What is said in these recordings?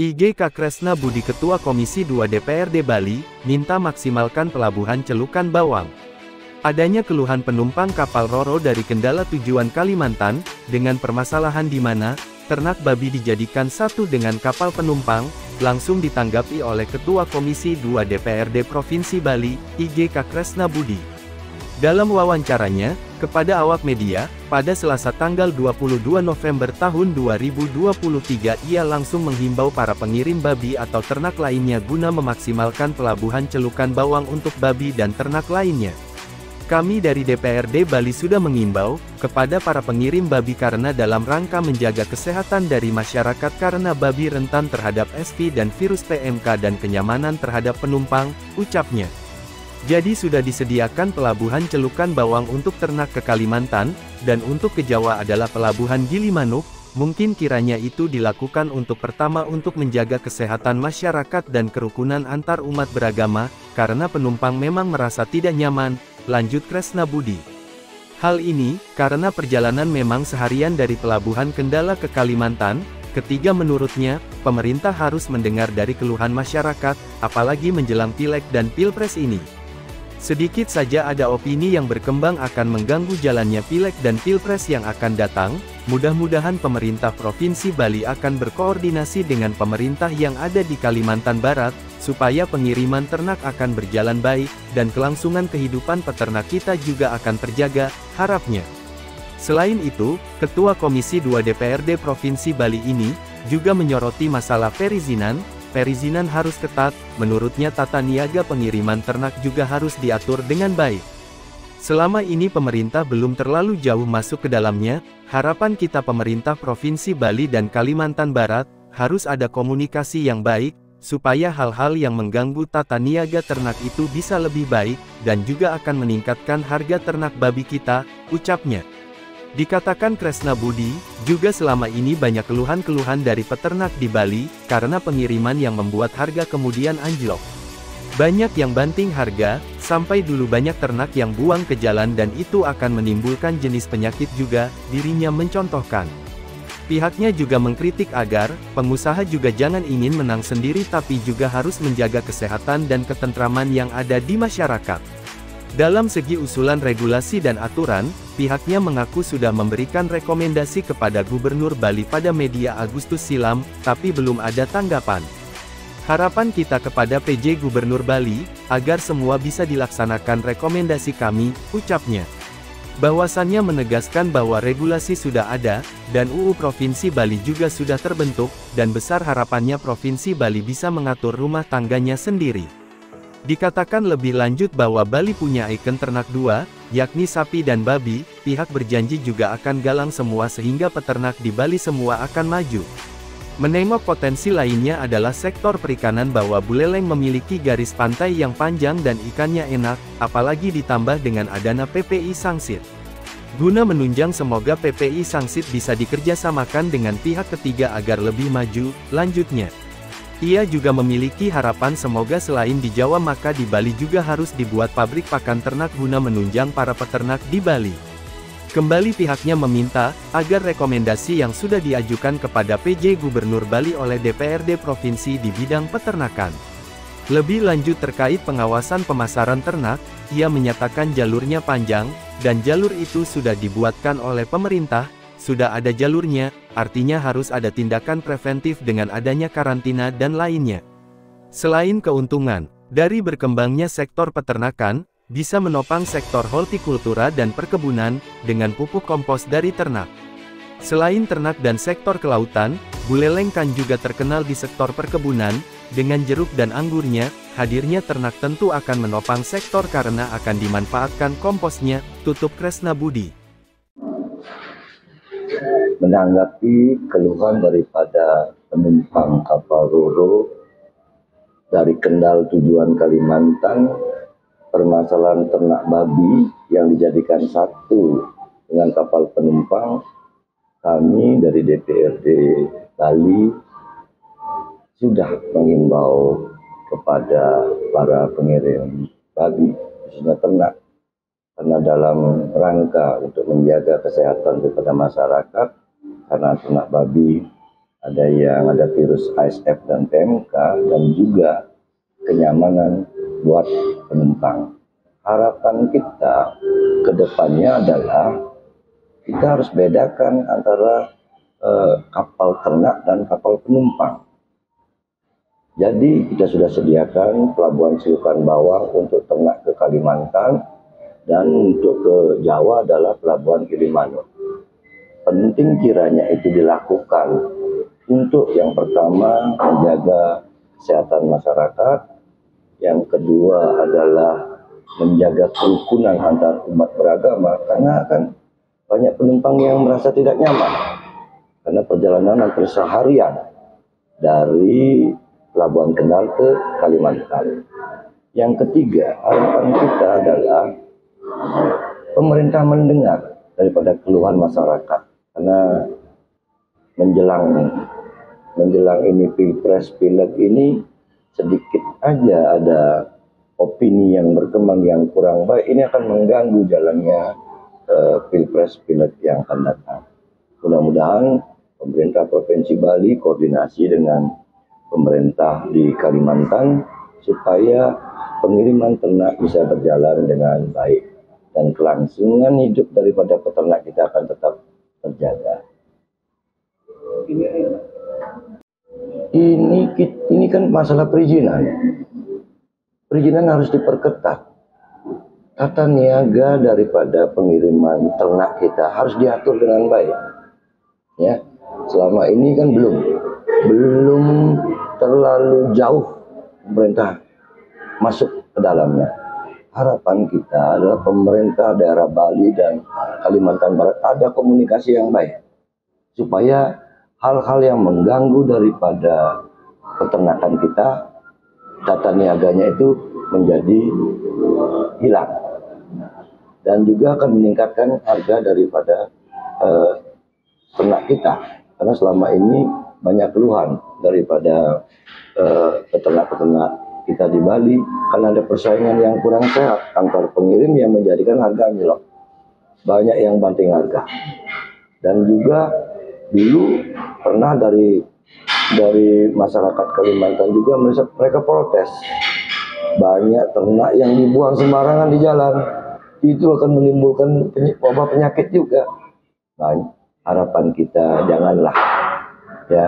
IGK Kresna Budi Ketua Komisi 2 DPRD Bali, minta maksimalkan pelabuhan Celukan Bawang. Adanya keluhan penumpang kapal Ro-Ro dari Kendala tujuan Kalimantan, dengan permasalahan di mana, ternak babi dijadikan satu dengan kapal penumpang, langsung ditanggapi oleh Ketua Komisi 2 DPRD Provinsi Bali, IGK Kresna Budi. Dalam wawancaranya, kepada awak media, pada Selasa tanggal 22 November tahun 2023 ia langsung menghimbau para pengirim babi atau ternak lainnya guna memaksimalkan pelabuhan Celukan Bawang untuk babi dan ternak lainnya. Kami dari DPRD Bali sudah mengimbau kepada para pengirim babi karena dalam rangka menjaga kesehatan dari masyarakat karena babi rentan terhadap SV dan virus PMK dan kenyamanan terhadap penumpang, ucapnya. Jadi sudah disediakan pelabuhan Celukan Bawang untuk ternak ke Kalimantan, dan untuk ke Jawa adalah pelabuhan Gilimanuk. Mungkin kiranya itu dilakukan untuk pertama untuk menjaga kesehatan masyarakat dan kerukunan antar umat beragama, karena penumpang memang merasa tidak nyaman, lanjut Kresna Budi. Hal ini, karena perjalanan memang seharian dari pelabuhan Kendala ke Kalimantan. Ketiga menurutnya, pemerintah harus mendengar dari keluhan masyarakat, apalagi menjelang Pileg dan Pilpres ini. Sedikit saja ada opini yang berkembang akan mengganggu jalannya Pileg dan Pilpres yang akan datang. Mudah-mudahan pemerintah Provinsi Bali akan berkoordinasi dengan pemerintah yang ada di Kalimantan Barat, supaya pengiriman ternak akan berjalan baik, dan kelangsungan kehidupan peternak kita juga akan terjaga, harapnya. Selain itu, Ketua Komisi 2 DPRD Provinsi Bali ini, juga menyoroti masalah perizinan. Perizinan harus ketat, menurutnya tata niaga pengiriman ternak juga harus diatur dengan baik. Selama ini pemerintah belum terlalu jauh masuk ke dalamnya, harapan kita pemerintah Provinsi Bali dan Kalimantan Barat, harus ada komunikasi yang baik, supaya hal-hal yang mengganggu tata niaga ternak itu bisa lebih baik, dan juga akan meningkatkan harga ternak babi kita, ucapnya. Dikatakan Kresna Budi, juga selama ini banyak keluhan-keluhan dari peternak di Bali, karena pengiriman yang membuat harga kemudian anjlok. Banyak yang banting harga, sampai dulu banyak ternak yang buang ke jalan dan itu akan menimbulkan jenis penyakit juga, dirinya mencontohkan. Pihaknya juga mengkritik agar, pengusaha juga jangan ingin menang sendiri tapi juga harus menjaga kesehatan dan ketentraman yang ada di masyarakat. Dalam segi usulan regulasi dan aturan, pihaknya mengaku sudah memberikan rekomendasi kepada Gubernur Bali pada media Agustus silam, tapi belum ada tanggapan. Harapan kita kepada PJ Gubernur Bali, agar semua bisa dilaksanakan rekomendasi kami, ucapnya. Bahwasannya menegaskan bahwa regulasi sudah ada, dan UU Provinsi Bali juga sudah terbentuk, dan besar harapannya Provinsi Bali bisa mengatur rumah tangganya sendiri. Dikatakan lebih lanjut bahwa Bali punya ikon ternak dua, yakni sapi dan babi, pihak berjanji juga akan galang semua sehingga peternak di Bali semua akan maju. Menengok potensi lainnya adalah sektor perikanan bahwa Buleleng memiliki garis pantai yang panjang dan ikannya enak, apalagi ditambah dengan adanya PPI Sangsit. Guna menunjang semoga PPI Sangsit bisa dikerjasamakan dengan pihak ketiga agar lebih maju, lanjutnya. Ia juga memiliki harapan semoga selain di Jawa maka di Bali juga harus dibuat pabrik pakan ternak guna menunjang para peternak di Bali. Kembali pihaknya meminta, agar rekomendasi yang sudah diajukan kepada PJ Gubernur Bali oleh DPRD Provinsi di bidang peternakan. Lebih lanjut terkait pengawasan pemasaran ternak, ia menyatakan jalurnya panjang, dan jalur itu sudah dibuatkan oleh pemerintah. Sudah ada jalurnya, artinya harus ada tindakan preventif dengan adanya karantina dan lainnya. Selain keuntungan dari berkembangnya sektor peternakan, bisa menopang sektor hortikultura dan perkebunan, dengan pupuk kompos dari ternak. Selain ternak dan sektor kelautan, Buleleng kan juga terkenal di sektor perkebunan, dengan jeruk dan anggurnya, hadirnya ternak tentu akan menopang sektor karena akan dimanfaatkan komposnya, tutup Kresna Budi. Menanggapi keluhan daripada penumpang kapal Ro-Ro dari Kendal tujuan Kalimantan, permasalahan ternak babi yang dijadikan satu dengan kapal penumpang, kami dari DPRD Bali sudah mengimbau kepada para pengirim babi, khususnya ternak, karena dalam rangka untuk menjaga kesehatan kepada masyarakat, karena ternak babi ada virus ASF dan PMK, dan juga kenyamanan buat penumpang. Harapan kita ke depannya adalah kita harus bedakan antara kapal ternak dan kapal penumpang. Jadi kita sudah sediakan pelabuhan Celukan Bawang untuk ternak ke Kalimantan, dan untuk ke Jawa adalah pelabuhan Gilimanuk. Penting kiranya itu dilakukan untuk yang pertama menjaga kesehatan masyarakat, yang kedua adalah menjaga kerukunan antar umat beragama, karena akan banyak penumpang yang merasa tidak nyaman karena perjalanan hampir seharian dari Pelabuhan Kendal ke Kalimantan. Yang ketiga, harapan kita adalah pemerintah mendengar daripada keluhan masyarakat, karena menjelang ini Pilpres Pileg ini sedikit aja ada opini yang berkembang yang kurang baik, ini akan mengganggu jalannya Pilpres Pileg yang akan datang. Mudah-mudahan pemerintah Provinsi Bali koordinasi dengan pemerintah di Kalimantan supaya pengiriman ternak bisa berjalan dengan baik dan kelangsungan hidup daripada peternak kita akan tetap terjaga. Ini kan masalah perizinan. Perizinan harus diperketat. Tata niaga daripada pengiriman ternak kita harus diatur dengan baik. Ya, selama ini kan belum terlalu jauh pemerintah masuk ke dalamnya. Harapan kita adalah pemerintah daerah Bali dan Kalimantan Barat ada komunikasi yang baik, supaya hal-hal yang mengganggu daripada peternakan kita, tata niaganya itu menjadi hilang, dan juga akan meningkatkan harga daripada ternak kita, karena selama ini banyak keluhan daripada peternak-peternak kita di Bali karena ada persaingan yang kurang sehat antar pengirim yang menjadikan harga anjlok. Banyak yang banting harga. Dan juga dulu pernah dari masyarakat Kalimantan juga mereka protes. Banyak ternak yang dibuang sembarangan di jalan. Itu akan menimbulkan wabah penyakit juga. Nah, harapan kita janganlah ya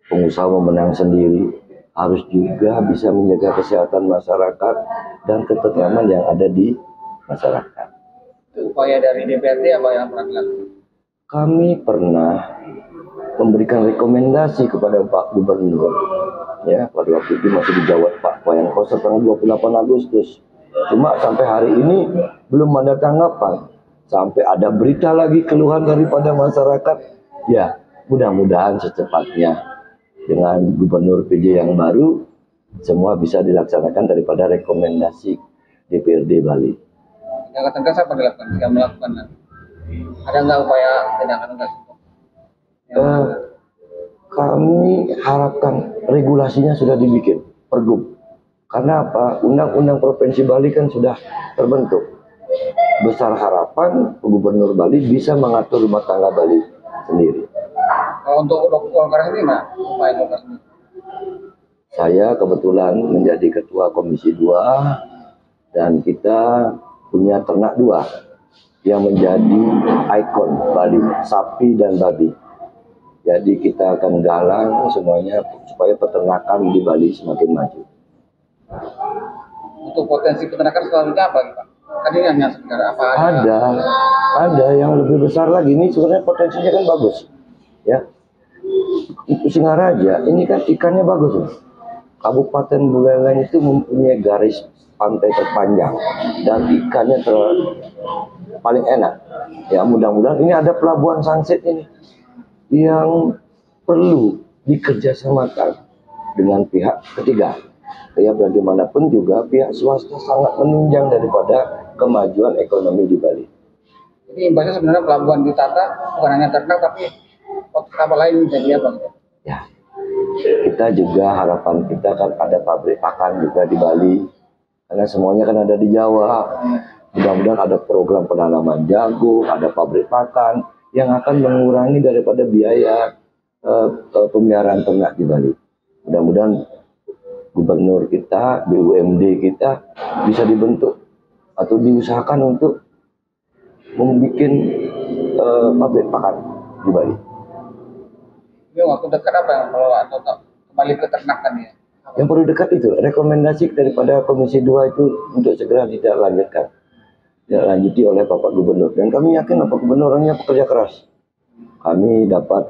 pengusaha memenang sendiri, harus juga bisa menjaga kesehatan masyarakat dan ketentraman yang ada di masyarakat. Itu upaya dari DPRD apa yang pernah dilakukan? Kami pernah memberikan rekomendasi kepada Pak Gubernur, ya pada waktu itu masih dijawab Pak Wayan Koster tanggal 28 Agustus. Cuma sampai hari ini belum ada tanggapan. Sampai ada berita lagi keluhan daripada masyarakat. Ya, mudah-mudahan secepatnya dengan Gubernur PJ yang baru, semua bisa dilaksanakan daripada rekomendasi DPRD Bali. Tindakan tegas apa dilakukan jika melakukan? Ada nggak upaya tindakan tegas? Kami harapkan regulasinya sudah dibikin, pergub. Karena apa? Undang-undang Provinsi Bali kan sudah terbentuk. Besar harapan Gubernur Bali bisa mengatur rumah tangga Bali sendiri. Kalau untuk Golkar sendiri, upaya Golkar sendiri? Saya kebetulan menjadi Ketua Komisi 2 dan kita punya ternak 2 yang menjadi ikon Bali, sapi dan babi. Jadi kita akan galang semuanya supaya peternakan di Bali semakin maju. Untuk potensi peternakan selanjutnya apa, Pak? Tadi hanya sekedar apa? Ada yang lebih besar lagi. Ini sebenarnya potensinya kan bagus, ya. Itu Singaraja, ini kan ikannya bagus loh. Kabupaten Buleleng itu mempunyai garis pantai terpanjang dan ikannya paling enak. Ya mudah-mudahan ini ada pelabuhan Sunset ini yang perlu dikerjasamakan dengan pihak ketiga. Ya bagaimanapun juga pihak swasta sangat menunjang daripada kemajuan ekonomi di Bali. Jadi imbasnya sebenarnya pelabuhan ditata bukan hanya ternak tapi kapal lain jadi apa? Ya, kita juga harapan kita kan ada pabrik pakan juga di Bali, karena semuanya kan ada di Jawa. Mudah-mudahan ada program penanaman jagung, ada pabrik pakan yang akan mengurangi daripada biaya pemeliharaan ternak di Bali. Mudah-mudahan gubernur kita, BUMD kita bisa dibentuk atau diusahakan untuk membuat pabrik pakan di Bali. Ini waktu dekat apa yang perlu atau kembali ke ternakan ya? Yang perlu dekat itu rekomendasi daripada Komisi 2 itu untuk segera ditindaklanjuti oleh Bapak Gubernur. Dan kami yakin Bapak Gubernur orangnya pekerja keras. Kami dapat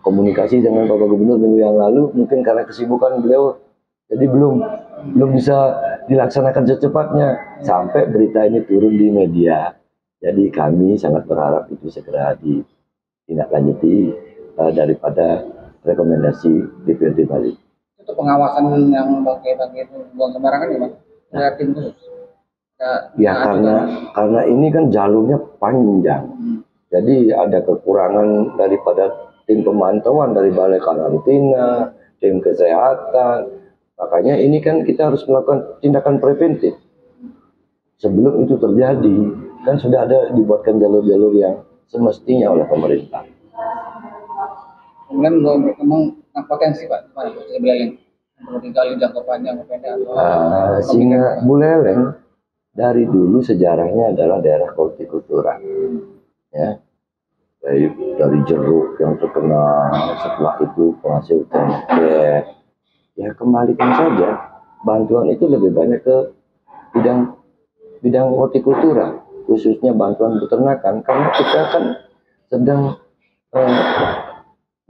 komunikasi dengan Bapak Gubernur minggu yang lalu, mungkin karena kesibukan beliau jadi belum bisa dilaksanakan secepatnya sampai berita ini turun di media. Jadi kami sangat berharap itu segera ditindaklanjuti daripada rekomendasi DPRD Bali. Itu pengawasan yang bangkai itu buang sembarangan gimana? Ada tim khusus? Ya karena ini kan jalurnya panjang. Jadi ada kekurangan daripada tim pemantauan dari balai karantina, tim kesehatan. Makanya ini kan kita harus melakukan tindakan preventif. Sebelum itu terjadi, kan sudah ada dibuatkan jalur-jalur yang semestinya oleh pemerintah. Kemudian untuk berkembang potensi Pak, gimana potensi Buleleng? Perlu digali jangka panjang, pendek atau sehingga Buleleng dari dulu sejarahnya adalah daerah hortikultura. Ya. Dari jeruk yang terkenal, setelah itu penghasil tempe. Ya kembalikan saja, bantuan itu lebih banyak ke bidang hortikultura, khususnya bantuan peternakan, karena kita kan sedang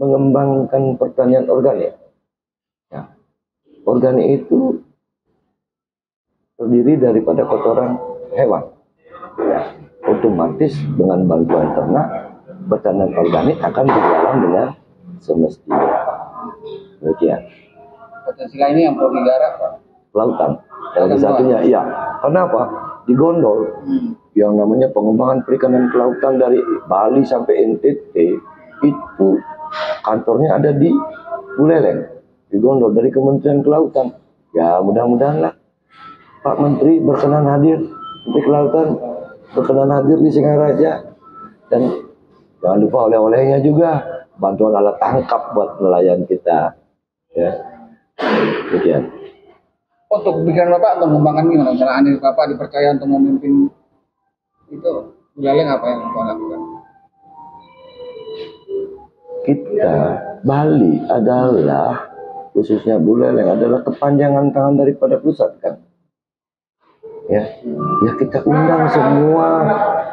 mengembangkan pertanian organik. Ya. Organik itu terdiri daripada kotoran hewan. Ya. Otomatis dengan bantuan ternak, pertanian organik akan berjalan dengan semestinya. Demikian. Potensi lainnya yang perlu digarap Pak? Lautan. Salah satunya, iya. Kenapa? Di Gondol, yang namanya pengembangan perikanan kelautan dari Bali sampai NTT, itu kantornya ada di Buleleng, di Gondol, dari Kementerian Kelautan. Ya mudah-mudahan lah Pak Menteri berkenan hadir, Menteri Kelautan berkenan hadir di Singaraja. Dan jangan lupa oleh-olehnya juga, bantuan alat tangkap buat nelayan kita. Ya, demikian. Untuk pikiran Bapak untuk mengembangkan gimana? Misalnya Anies Bapak dipercaya untuk memimpin itu, Buleleng apa yang Bapak lakukan? Kita, Bali adalah, khususnya Buleleng adalah kepanjangan tangan daripada pusat kan. Ya kita undang semua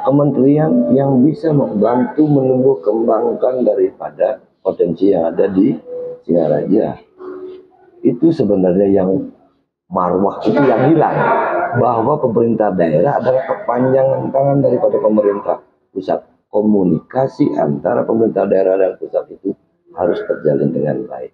kementerian yang bisa membantu menumbuh kembangkan daripada potensi yang ada di Singaraja. Itu sebenarnya yang marwah itu yang hilang, bahwa pemerintah daerah adalah kepanjangan tangan daripada pemerintah pusat. Komunikasi antara pemerintah daerah dan pusat itu harus terjalin dengan baik.